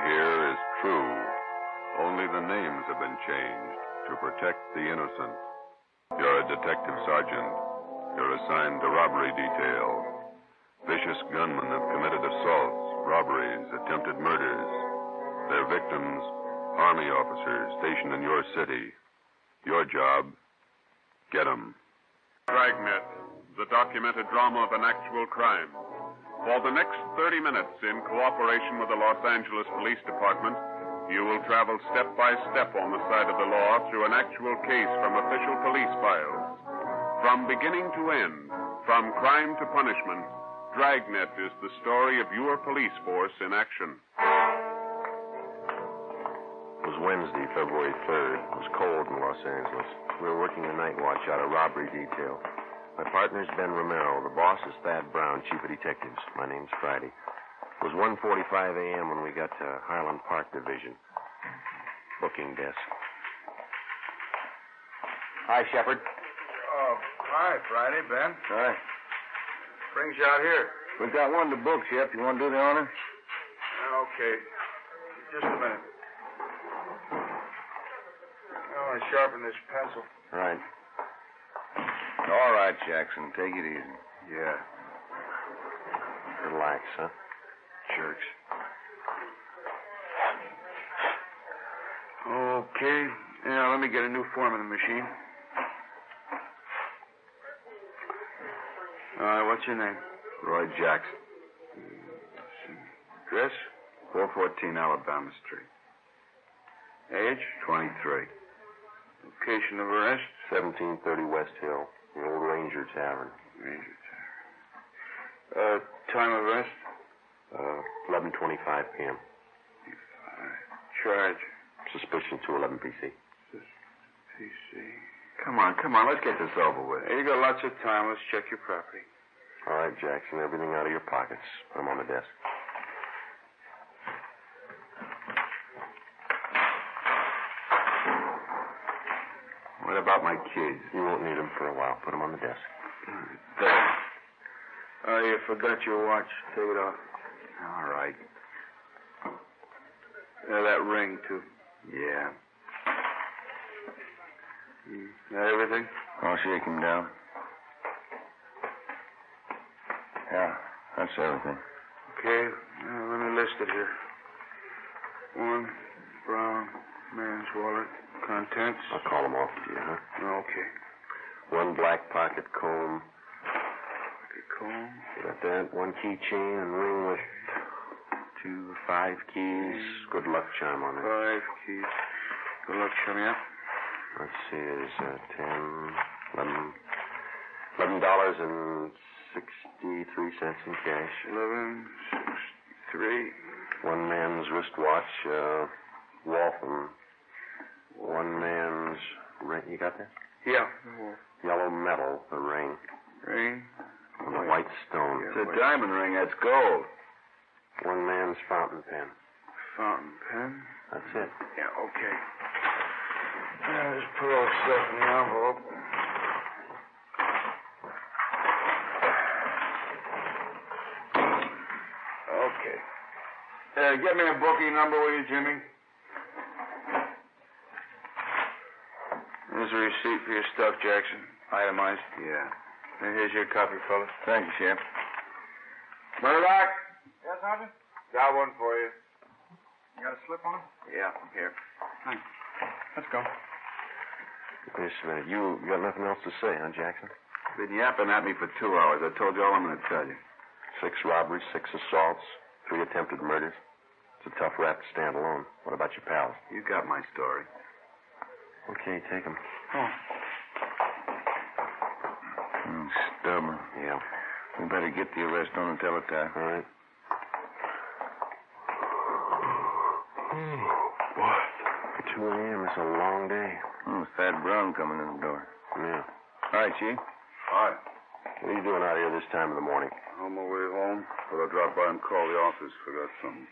hear is true. Only the names have been changed to protect the innocent. You're a detective sergeant. You're assigned to robbery detail. Vicious gunmen have committed assaults, robberies, attempted murders. Their victims, Army officers stationed in your city. Your job, get them. Dragnet, the documented drama of an actual crime. For the next 30 minutes, in cooperation with the Los Angeles Police Department, you will travel step by step on the side of the law through an actual case from official police files. From beginning to end, from crime to punishment, Dragnet is the story of your police force in action. It was Wednesday, February 3rd. It was cold in Los Angeles. We were working the night watch out of robbery detail. My partner's Ben Romero. The boss is Thad Brown, chief of detectives. My name's Friday. It was 1:45 a.m. when we got to Highland Park Division. Booking desk. Hi, Shepard. Oh, hi, Friday, Ben. Hi. Brings you out here. We've got one to book, Shep. You want to do the honor? Okay. Just a minute. I want to sharpen this pencil. Right. All right, Jackson. Take it easy. Yeah. Relax, huh? Jerks. Okay. Now, let me get a new form in the machine. All right, what's your name? Roy Jackson. Address? 414 Alabama Street. Age? 23. Location of arrest? 1730 West Hill, the old Ranger Tavern. Ranger Tavern. Time of arrest? 11:25 p.m. Charge? Suspicion 211 PC. PC. Come on, let's get this over with. Hey, you got lots of time. Let's check your property. All right, Jackson, everything out of your pockets. Put them on the desk. What about my kids? You won't need them for a while. Put them on the desk. There. Oh, you forgot your watch. Take it off. All right. That ring, too. Yeah. That everything? I'll shake him down. Yeah, that's everything. Okay. Let me list it here. 1 brown man's wallet. Contents? I'll call them off to you, huh? Okay. 1 black pocket comb. Pocket comb. You got that? 1 keychain and ring with 5 keys. Good luck charm on it. 5 keys. Good luck charm, yeah. Let's see, there's $11.63 in cash. 11.63. 1 man's wristwatch, Waltham. 1 man's ring. You got that? Yeah. Yellow metal, the ring. Ring. And a white stone. It's a diamond ring. That's gold. 1 man's fountain pen. Fountain pen. That's it. Yeah, okay. Just put all the stuff in the envelope. Okay. Get me a booking number, will you, Jimmy? There's a receipt for your stuff, Jackson. Itemized. Yeah. And here's your copy, fella. Thank you, Sheriff. Murdoch. Yes, Sergeant? Got one for you. You got a slip on it? Yeah, here. Thanks. Let's go. Wait a minute. You got nothing else to say, huh, Jackson? Been yapping at me for 2 hours. I told you all I'm going to tell you. 6 robberies, 6 assaults, 3 attempted murders. It's a tough rap to stand alone. What about your pals? You got my story. Okay, take them. Oh. Stubborn. Yeah. We better get the arrest on the teletype. All right. Boy, 2 a.m. It's a long day. Thad Brown coming in the door. Yeah. All right, Chief. Hi. What are you doing out here this time of the morning? On my way home. Thought I'd drop by and call the office. Forgot something.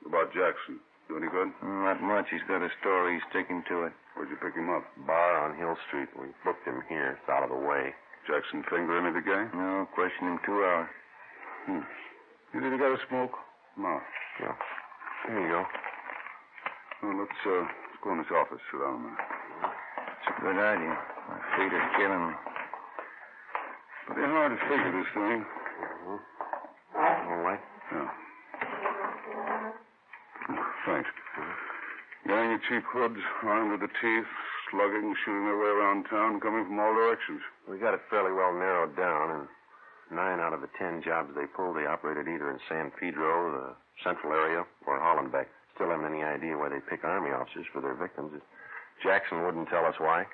About Jackson. Do any good? Not much. He's got a story. He's sticking to it. Where'd you pick him up? Bar on Hill Street. We booked him here. It's out of the way. Jackson finger any of the gang? No, questioned him 2 hours. You think he got a smoke? No. No. Here you go. Well, let's go in this office. Sit down a minute. It's a good idea. My feet are killing me. Pretty hard to figure this thing. All right. Yeah. Thanks. Gang of cheap hoods, armed with the teeth, slugging, shooting their way around town, coming from all directions. We got it fairly well narrowed down, and 9 out of the 10 jobs they pulled, they operated either in San Pedro, the central area, or Hollenbeck. Still haven't any idea why they pick Army officers for their victims. Jackson wouldn't tell us why.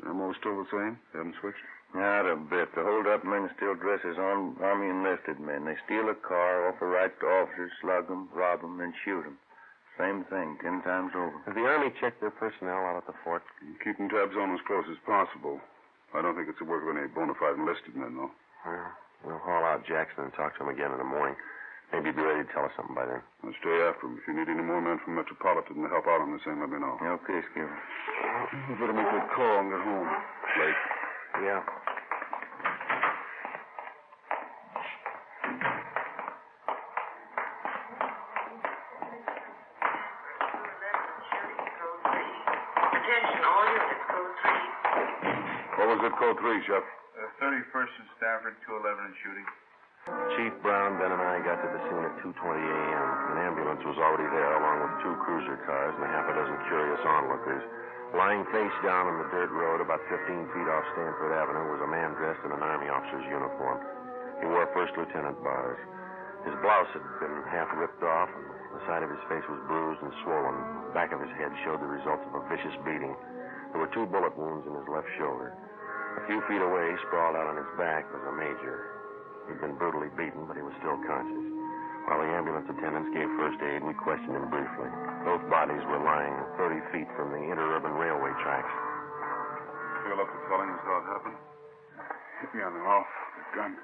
They're most still the same? They haven't switched? Not a bit. The hold-up men still dress as Army enlisted men. They steal a car, offer rights to officers, slug them, rob them, then shoot them. Same thing, 10 times over. Has the Army checked their personnel out at the fort? Keeping tabs on as close as possible. I don't think it's the work of any bona fide enlisted men, though. Well, we'll haul out Jackson and talk to him again in the morning. Maybe he'll be ready to tell us something by then. I'll stay after him. If you need any more men from Metropolitan to help out on this thing, let me know. Okay, Skipper. You better make that call and get home. Late. Yeah. Attention, all units, code 3. What was it, code 3, Shep? 31st and Stafford, 211 and shooting. Chief Brown, Ben, and I got to the scene at 2:20 a.m. An ambulance was already there, along with 2 cruiser cars and a half a dozen curious onlookers. Lying face down on the dirt road about 15 feet off Stanford Avenue was a man dressed in an Army officer's uniform. He wore first lieutenant bars. His blouse had been half ripped off, and the side of his face was bruised and swollen. The back of his head showed the results of a vicious beating. There were 2 bullet wounds in his left shoulder. A few feet away, sprawled out on his back, was a major. He'd been brutally beaten, but he was still conscious. While the ambulance attendants gave first aid, we questioned him briefly. Both bodies were lying 30 feet from the interurban railway tracks. Feel up to telling us how it happened? Hit me on the mouth. The gun.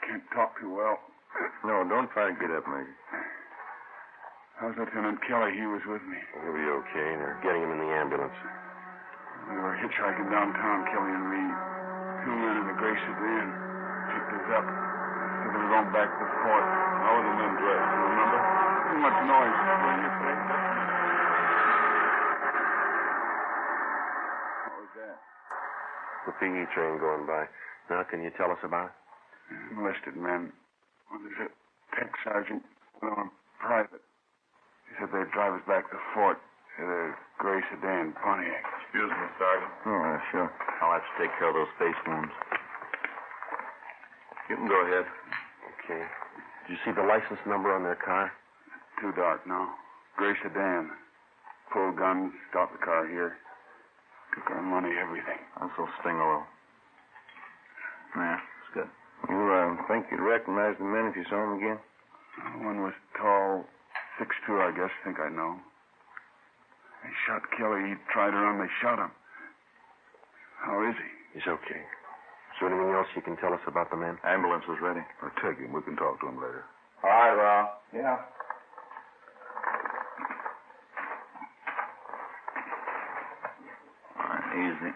Can't talk too well. No, don't try to get up, Major. How's Lieutenant Kelly? He was with me. He'll be okay. They're getting him in the ambulance. We were hitchhiking downtown, Kelly and me. 2 men in a gray sedan picked us up. Said they were going back to the fort. How were the men dressed? You remember? Too much noise. What was that? The PE train going by. Now, can you tell us about it? Enlisted men. Well, there's a tech sergeant, one private. He said they'd drive us back to the fort in a gray sedan Pontiac. Excuse me, Sergeant. Oh, sure. I'll have to take care of those face wounds. You can go ahead. Okay. Did you see the license number on their car? Too dark now. Gray sedan. Pulled guns, stopped the car here. Took our money, everything. This will sting a little. Yeah, it's good. You think you'd recognize the men if you saw them again? One was tall, 6'2", I guess. Think I know. They shot Kelly. He tried to run. They shot him. How is he? He's okay. Is there anything else you can tell us about the men? Ambulance is ready. I'll take him. We can talk to him later. All right, Rob. Yeah. All right, easy.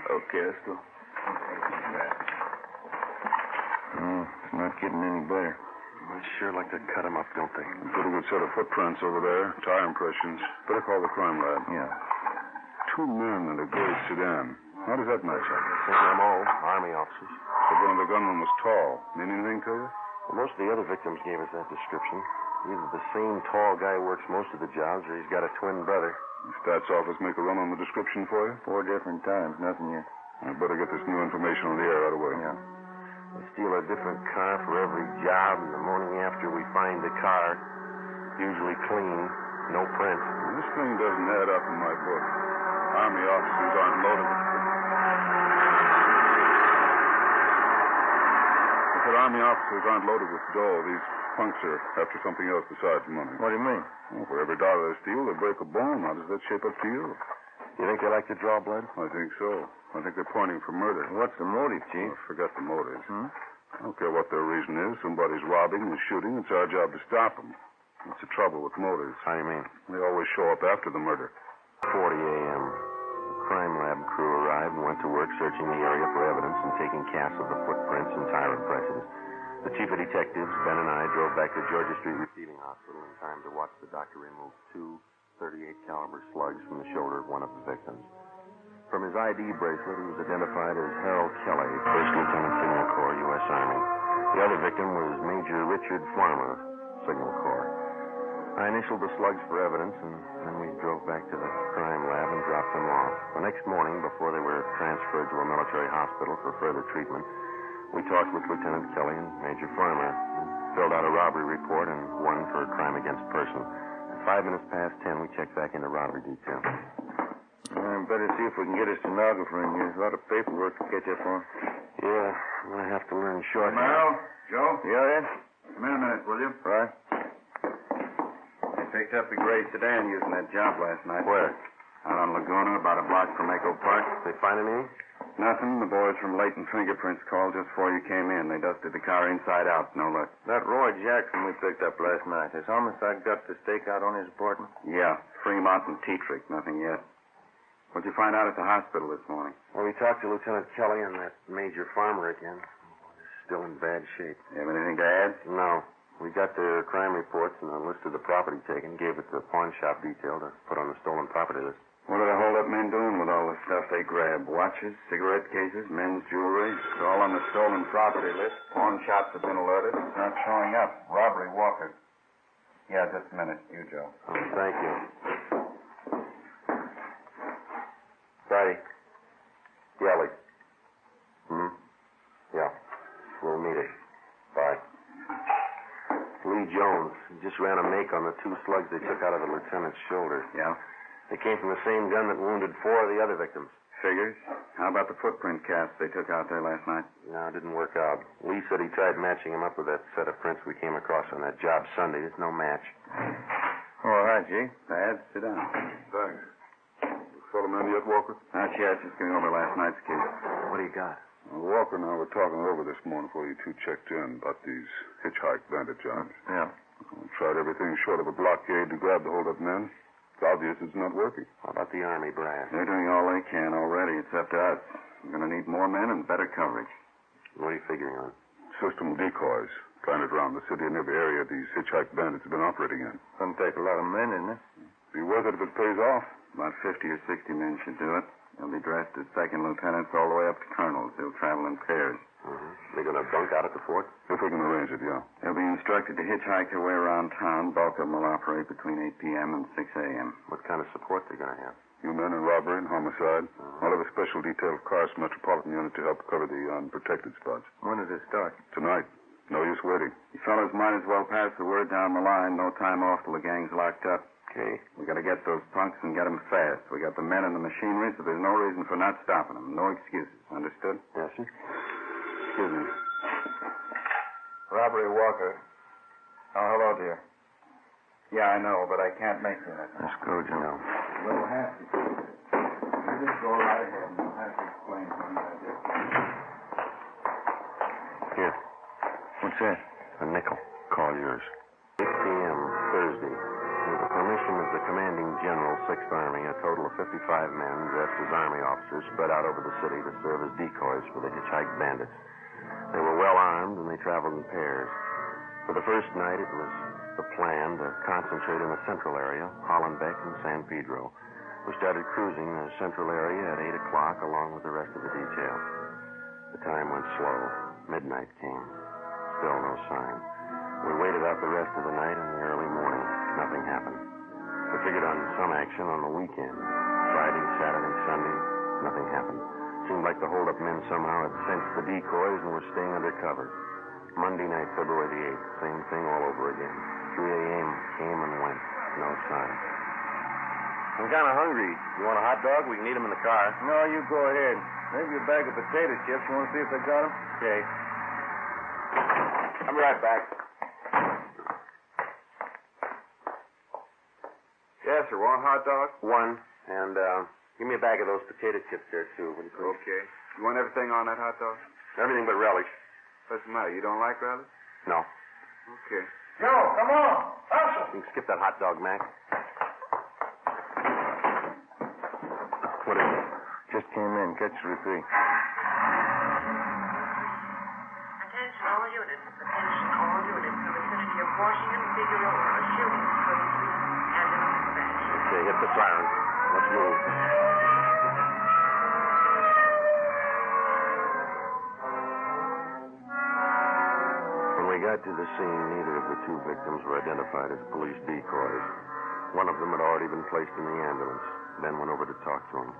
Okay, let's go. It's not getting any better. I'd sure like to cut him up, don't they? Pretty good set of footprints over there. Tire impressions. Better call the crime lab. Yeah. 2 men in a gray sedan. How does that match up? Same MO, Army officers. The one the gunman was tall. Mean anything to you? Well, most of the other victims gave us that description. Either the same tall guy works most of the jobs, or he's got a twin brother. The stats office make a run on the description for you? 4 different times. Nothing yet. I better get this new information on the air right away. Yeah. They steal a different car for every job, and the morning after we find the car, usually clean, no print. This thing doesn't add up in my book. Army officers aren't loaded with... I said Army officers aren't loaded with dough. These punks are after something else besides money. What do you mean? Well, for every dollar they steal, they break a bone. How does that shape up to you? You think they like to draw blood? I think so. I think they're pointing for murder. What's the motive, Chief? Oh, forget the motives. I don't care what their reason is. Somebody's robbing and shooting. It's our job to stop them. That's the trouble with motives. How do you mean? They always show up after the murder. 40 a.m. The crime lab crew arrived and went to work searching the area for evidence and taking casts of the footprints and tire impressions. The chief of detectives, Ben and I, drove back to Georgia Street Receiving Hospital in time to watch the doctor remove 2 .38 caliber slugs from the shoulder of one of the victims. From his ID bracelet, he was identified as Harold Kelly, 1st Lieutenant Signal Corps, U.S. Army. The other victim was Major Richard Farmer, Signal Corps. I initialed the slugs for evidence, and then we drove back to the crime lab and dropped them off. The next morning, before they were transferred to a military hospital for further treatment, we talked with Lieutenant Kelly and Major Farmer, and filled out a robbery report and one for a crime against person. At 5 minutes past 10, we checked back into robbery detail. Better see if we can get a stenographer in here. There's a lot of paperwork to catch up on. Yeah, I'm going to have to learn shorthand. Romero? Joe? Yeah, Ed? Come in a minute, will you? Right. They picked up the gray sedan using that job last night. Where? Out on Laguna, about a block from Echo Park. They find any? Nothing. The boys from Leighton Fingerprints called just before you came in. They dusted the car inside out. No luck. That Roy Jackson we picked up last night. Has homicide got the stake out on his apartment? Yeah, Fremont and Tetrick. Nothing yet. What'd you find out at the hospital this morning? Well, we talked to Lieutenant Kelly and that Major Farmer again. They're still in bad shape. You have anything to add? No. We got their crime reports and a list of the property taken, gave it to the pawn shop detail to put on the stolen property list. What are the hold-up men doing with all the stuff they grabbed? Watches, cigarette cases, men's jewelry? It's all on the stolen property list. Pawn shops have been alerted. It's not showing up. Robbery Walker. Yeah, just a minute. You, Joe. Oh, thank you. Friday. Yelly. Yeah. We'll meet it. Bye. Lee Jones. He just ran a make on the 2 slugs they took out of the lieutenant's shoulder. Yeah? They came from the same gun that wounded 4 of the other victims. Figures. How about the footprint casts they took out there last night? No, it didn't work out. Lee said he tried matching them up with that set of prints we came across on that job Sunday. There's no match. All right, G. Dad, sit down. Thanks. Fill him in yet, Walker? Not yet. Just going over last night's case. What do you got? Walker and I were talking over this morning before you 2 checked in about these hitchhike bandit jobs. Yeah. We tried everything short of a blockade to grab the hold-up men. It's obvious it's not working. How about the Army brass? They're doing all they can already. It's up to us. We're going to need more men and better coverage. What are you figuring on? System decoys planted around the city and every area these hitchhike bandits have been operating in. Doesn't take a lot of men, isn't it? Be worth it if it pays off. About 50 or 60 men should do it. They'll be dressed as second lieutenants all the way up to colonels. They'll travel in pairs. They're going to bunk out at the fort? If we can arrange it, yeah. They'll be instructed to hitchhike their way around town. Bulk of them will operate between 8 p.m. and 6 a.m. What kind of support they're going to have? You men in robbery and homicide. I'll have a special detail of cars from Metropolitan Unit to help cover the unprotected spots. When does it start? Tonight. No use waiting. You fellows might as well pass the word down the line. No time off till the gang's locked up. Okay. We got to get those punks and get them fast. We got the men and the machinery, so there's no reason for not stopping them. No excuses. Understood? Yes, sir. Excuse me. Robbery Walker. Oh, hello, dear. Yeah, I know, but I can't make you that. Let's go, Joe. We'll have to. You just go right ahead and we'll have to explain things like this. Here. What's that? A nickel. Call yours. 8 p.m. Thursday. With the permission of the commanding general, 6th Army, a total of 55 men dressed as Army officers spread out over the city to serve as decoys for the hitchhike bandits. They were well armed and they traveled in pairs. For the first night, it was the plan to concentrate in the central area, Hollenbeck and San Pedro. We started cruising the central area at 8 o'clock along with the rest of the detail. The time went slow. Midnight came. Still no sign. We waited out the rest of the night and the early morning. Nothing happened. We figured on some action on the weekend. Friday, Saturday, Sunday, nothing happened. Seemed like the hold-up men somehow had sensed the decoys and were staying under cover. Monday night, February the 8th, same thing all over again. 3 a.m. came and went. No sign. I'm kind of hungry. You want a hot dog? We can eat them in the car. No, you go ahead. Maybe a bag of potato chips. You want to see if they got them? Okay. I'll be right back. Yes, sir. Want a hot dog? One. And give me a bag of those potato chips there, too. Would you please? Okay. You want everything on that hot dog? Everything but relish. What's the matter? You don't like relish? No. Okay. Joe, come on. Hustle. You can skip that hot dog, Mac. What is it? Just came in. Catch the repeat. Attention all units. Attention, all units. The vicinity of Washington, Figueroa. A shooting. Code 3. Ambulance dispatch. Okay, hit the siren. Let's move. When we got to the scene, neither of the two victims were identified as police decoys. One of them had already been placed in the ambulance. Ben went over to talk to him.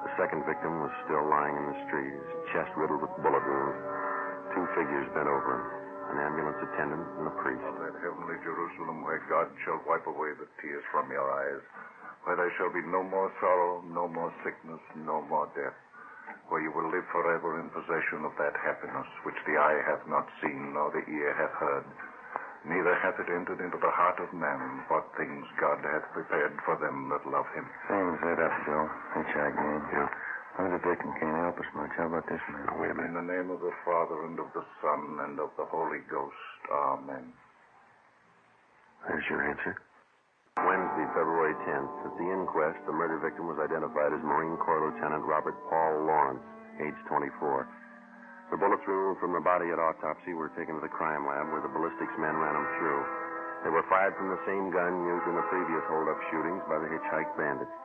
The second victim was still lying in the street, his chest riddled with bullet wounds. Two figures bent over him, an ambulance attendant and a priest. On that heavenly Jerusalem where God shall wipe away the tears from your eyes, where there shall be no more sorrow, no more sickness, no more death, where you will live forever in possession of that happiness which the eye hath not seen nor the ear hath heard, neither hath it entered into the heart of man what things God hath prepared for them that love him. Same as that up, Joe. Hitchhike man. Yeah. The victim can't help us much. How about this man? Now, wait a In minute. the name of the Father, and of the Son, and of the Holy Ghost. Amen. There's your answer. Wednesday, February 10th. At the inquest, the murder victim was identified as Marine Corps Lieutenant Robert Paul Lawrence, age 24. The bullets removed from the body at autopsy were taken to the crime lab where the ballistics men ran them through. They were fired from the same gun used in the previous hold-up shootings by the hitchhike bandits.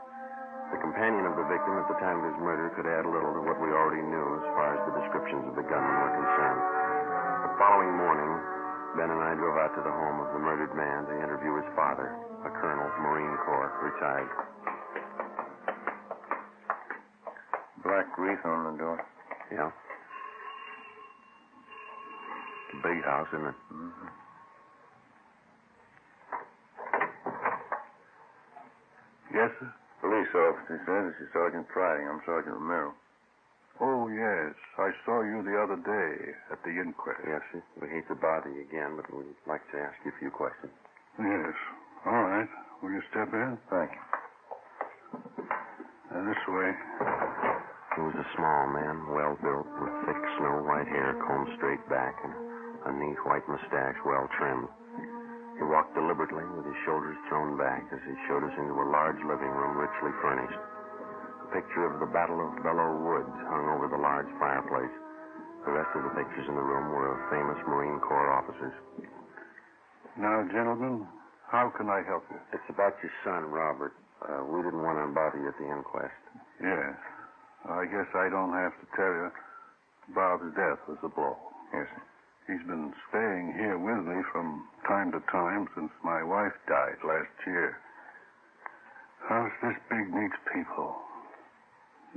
The companion of the victim at the time of his murder could add little to what we already knew as far as the descriptions of the gunmen were concerned. The following morning, Ben and I drove out to the home of the murdered man to interview his father, a colonel, Marine Corps, retired. Black wreath on the door. Yeah. It's a big house, isn't it? Mm-hmm. Yes, sir? Police officer says this is Sergeant Friday. I'm Sergeant Romero. Oh, yes. I saw you the other day at the inquest. Yes, sir. We hate to bother you again, but we'd like to ask you a few questions. Yes. All right. Will you step in? Thank you. This way. He was a small man, well-built, with thick snow-white hair combed straight back and a neat white mustache well-trimmed. He walked deliberately with his shoulders thrown back as he showed us into a large living room richly furnished. A picture of the Battle of Belleau Woods hung over the large fireplace. The rest of the pictures in the room were of famous Marine Corps officers. Now, gentlemen, how can I help you? It's about your son, Robert. We didn't want to bother you at the inquest. Yes. I guess I don't have to tell you. Bob's death was a blow. Yes, sir. He's been staying here with me from time to time since my wife died last year. How's this big needs people?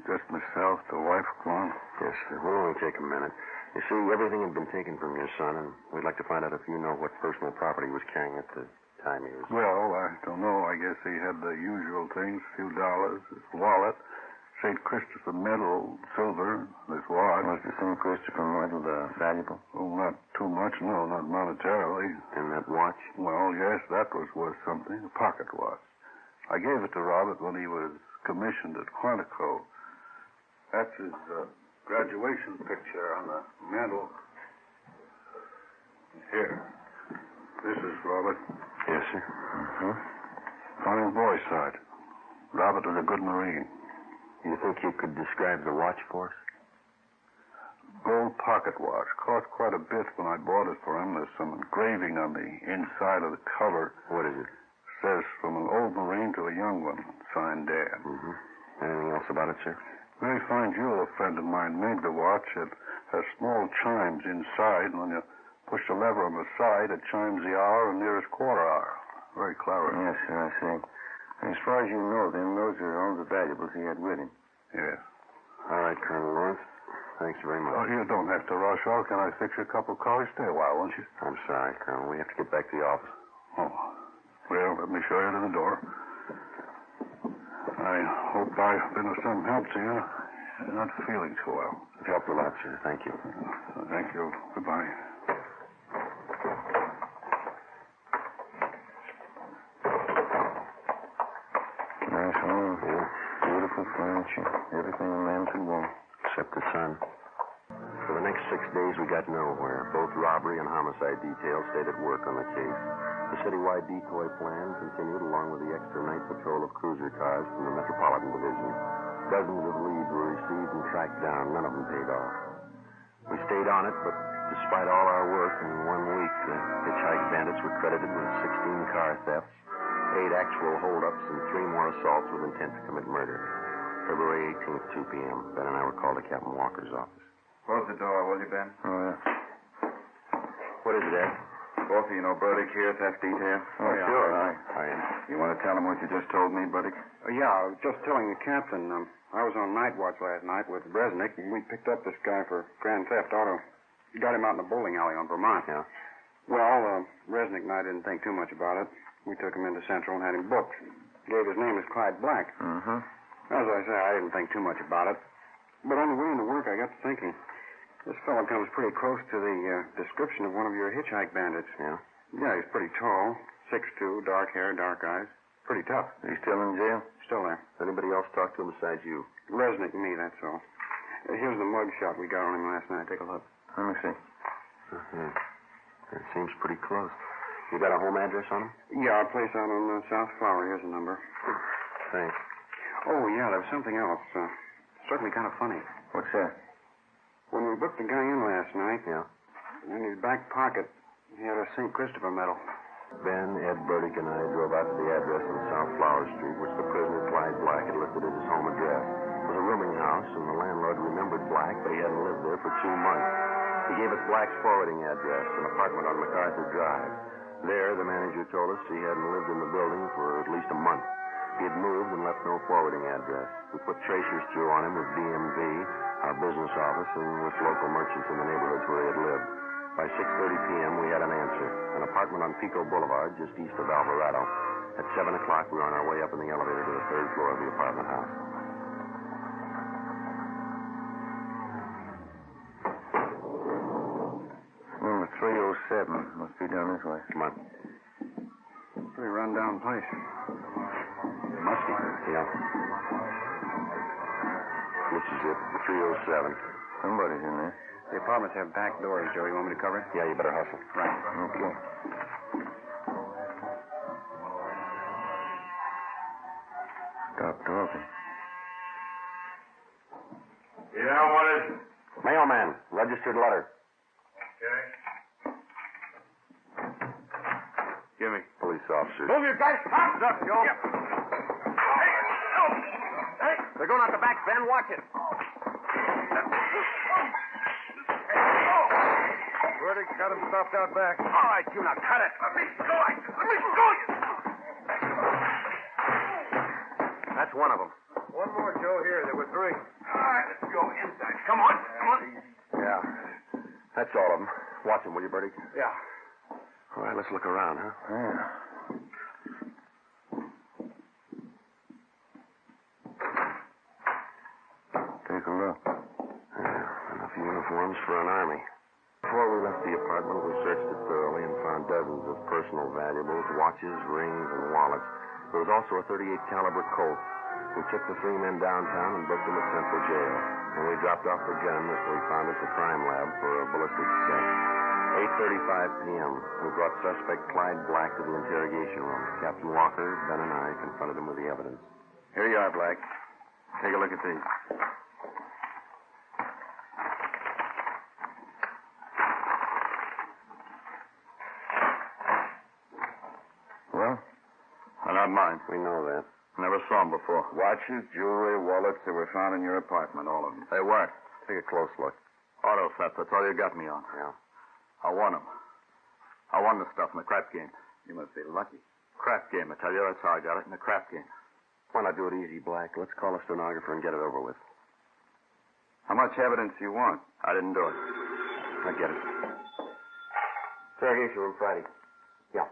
Just myself, the wife gone? Yes, sir. We'll only take a minute. You see, everything had been taken from your son, and we'd like to find out if you know what personal property he was carrying at the time he was... Well, I don't know. I guess he had the usual things, a few dollars, his wallet, St. Christopher medal, silver, his watch. Was the St. Christopher medal valuable? Oh, not too much, no, not monetarily. And that watch? Well, yes, that was worth something, a pocket watch. I gave it to Robert when he was commissioned at Quantico. That's his graduation picture on the mantel. Here. This is Robert. Yes, sir. Uh-huh. Fine boy, Sergeant. Robert was a good Marine. You think you could describe the watch for us? Gold pocket watch. Cost quite a bit when I bought it for him. There's some engraving on the inside of the cover. What is it? Says, from an old Marine to a young one. Signed Dan. Mm-hmm. Anything else about it, sir? Very fine jeweler friend of mine made the watch. It has small chimes inside, and when you push the lever on the side, it chimes the hour and nearest quarter hour. Very clever. Yes, sir, I see. As far as you know, then, those are all the valuables he had with him. Yes. All right, Colonel Lawrence. Thanks very much. Oh, you don't have to rush off. Can I fix you a cup of coffee? Stay a while, won't you? I'm sorry, Colonel. We have to get back to the office. Oh. Well, let me show you to the door. I hope I've been of some help to you. You're not feeling too well. You've helped a lot, sir. Thank you. Thank you. Goodbye. Nice home. Yeah. Beautiful furniture. Everything a man could want. Except the sun. For the next 6 days, we got nowhere. Both robbery and homicide details stayed at work on the case. The citywide decoy plan continued along with the extra night patrol of cruiser cars from the Metropolitan Division. Dozens of leads were received and tracked down. None of them paid off. We stayed on it, but Despite all our work in 1 week, the hitchhike bandits were credited with 16 car thefts, 8 actual holdups, and 3 more assaults with intent to commit murder. February 18th, 2 p.m. Ben and I were called to Captain Walker's office. Close the door, will you, Ben? Oh, yeah. What is it, Ed? Both of you know Burdick here, theft detail? Oh, yeah. Sure. I am. You want to tell him what you just told me, Burdick? Yeah, I was just telling the captain. I was on night watch last night with Bresnik, and we picked up this guy for grand theft auto. Got him out in the bowling alley on Vermont. Yeah. Well, Bresnik and I didn't think too much about it. We took him into Central and had him booked. Gave his name as Clyde Black. Mm-hmm. As I say, I didn't think too much about it. But on the way into work, I got to thinking. This fellow comes pretty close to the description of one of your hitchhike bandits. Yeah? Yeah, he's pretty tall, 6'2", dark hair, dark eyes. Pretty tough. Is he still in jail? Still there. Anybody else talk to him besides you? Resnick and me, that's all. Here's the mug shot we got on him last night. Take a look. Let me see. Mm-hmm. It seems pretty close. You got a home address on him? Yeah, our place out on South Flower. Here's the number. Thanks. Oh, yeah, there was something else. Struck me kind of funny. What's that? When we booked the guy in last night, Yeah? in his back pocket, he had a St. Christopher medal. Ben, Ed, Burdick, and I drove out to the address on South Flower Street, which the prisoner, Clyde Black, had listed as his home address. It was a rooming house, and the landlord remembered Black, but he hadn't lived there for 2 months. He gave us Black's forwarding address, an apartment on MacArthur Drive. There, the manager told us he hadn't lived in the building for at least a month. He had moved and left no forwarding address. We put tracers through on him with DMV, our business office, and with local merchants in the neighborhoods where he had lived. By 6:30 p.m., we had an answer. An apartment on Pico Boulevard, just east of Alvarado. At 7 o'clock, we were on our way up in the elevator to the 3rd floor of the apartment house. Number 307. Must be down this way. Come on. Pretty run-down place. Musty. Yeah. This is it, 307. Somebody's in there. The apartments have back doors, Joe. You want me to cover it? Yeah, you better hustle. Right. Okay. Stop talking. Yeah, what is it? Mailman, registered letter. Okay. Give me. Police officers. Move your guys. Stop, Joe. Hey, They're going out the back, Ben. Watch it. Burdick got him stopped out back. All right, you now cut it. let me go. Let me go. That's one of them. One more, Joe, here. There were 3. All right, let's go inside. Come on. Yeah. That's all of them. Watch them, will you, Bertie? Yeah. All right, let's look around, huh? Yeah. Take a look. Yeah, enough uniforms for an army. Before we left the apartment, we searched it thoroughly and found dozens of personal valuables, watches, rings, and wallets. There was also a .38 caliber Colt. We took the 3 men downtown and booked them at Central Jail. And we dropped off the gun that we found at the crime lab for a ballistics check. 8:35 p.m. We brought suspect Clyde Black to the interrogation room. Captain Walker, Ben, and I confronted him with the evidence. Here you are, Black. Take a look at these. Well? They're not mine. We know that. Never saw them before. Watches, jewelry, wallets, they were found in your apartment, all of them. They weren't. Take a close look. Auto theft, that's all you got me on. Yeah. I won them. I won the stuff in the crap game. You must be lucky. Crap game, I tell you. That's how I got it, in the crap game. Why not do it easy, Black? Let's call a stenographer and get it over with. How much evidence do you want? I didn't do it. I get it. Interrogation room Friday. Yeah.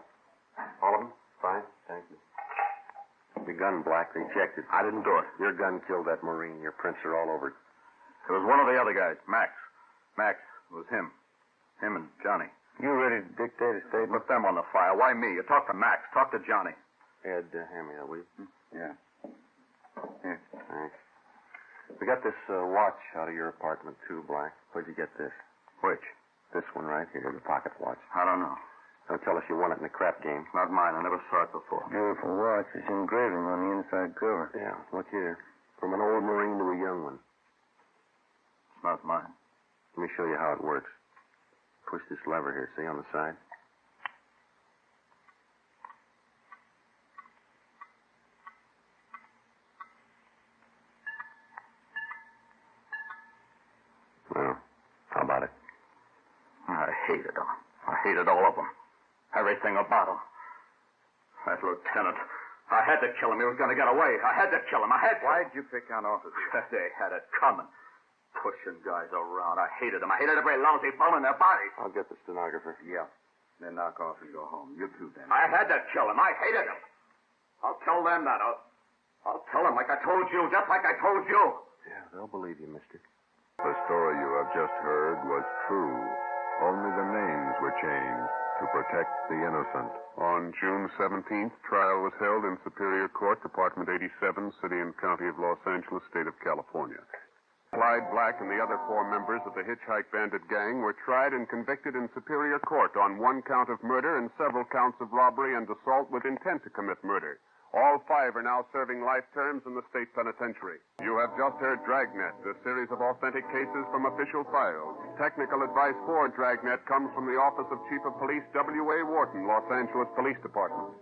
All of them? Fine. Thank you. Your gun, Black. They checked it. I didn't do it. Your gun killed that Marine. Your prints are all over it. It was one of the other guys, Max. Max. It was him. Him and Johnny. You ready to dictate a statement? Put them on the file. Why me? You talk to Max. Talk to Johnny. Ed, hand me that, will you? Yeah. Here. Thanks. We got this watch out of your apartment, too, Black. Where'd you get this? Which? This one right here, the pocket watch. I don't know. Don't tell us you won it in the crap game. Not mine. I never saw it before. Beautiful watch. It's engraving on the inside cover. Yeah, look here. From an old Marine to a young one. It's not mine. Let me show you how it works. Push this lever here, see, on the side? Well, how about it? I hated them. I hated all of them. Everything about them. That lieutenant. I had to kill him. He was going to get away. I had to kill him. I had to. Why'd you pick on officers? They had it coming. Pushing guys around. I hated them. I hated every lousy bone in their bodies. I'll get the stenographer. Yeah. Then knock off and go home. You too, then. I had to kill him. I hated him. I'll tell them that. I'll tell them like I told you, just like I told you. Yeah, they'll believe you, mister. The story you have just heard was true. Only the names were changed to protect the innocent. On June 17th, trial was held in Superior Court, Department 87, City and County of Los Angeles, State of California. Clyde Black and the other 4 members of the Hitchhike Bandit gang were tried and convicted in Superior Court on 1 count of murder and several counts of robbery and assault with intent to commit murder. All 5 are now serving life terms in the state penitentiary. You have just heard Dragnet, a series of authentic cases from official files. Technical advice for Dragnet comes from the Office of Chief of Police W.A. Wharton, Los Angeles Police Department.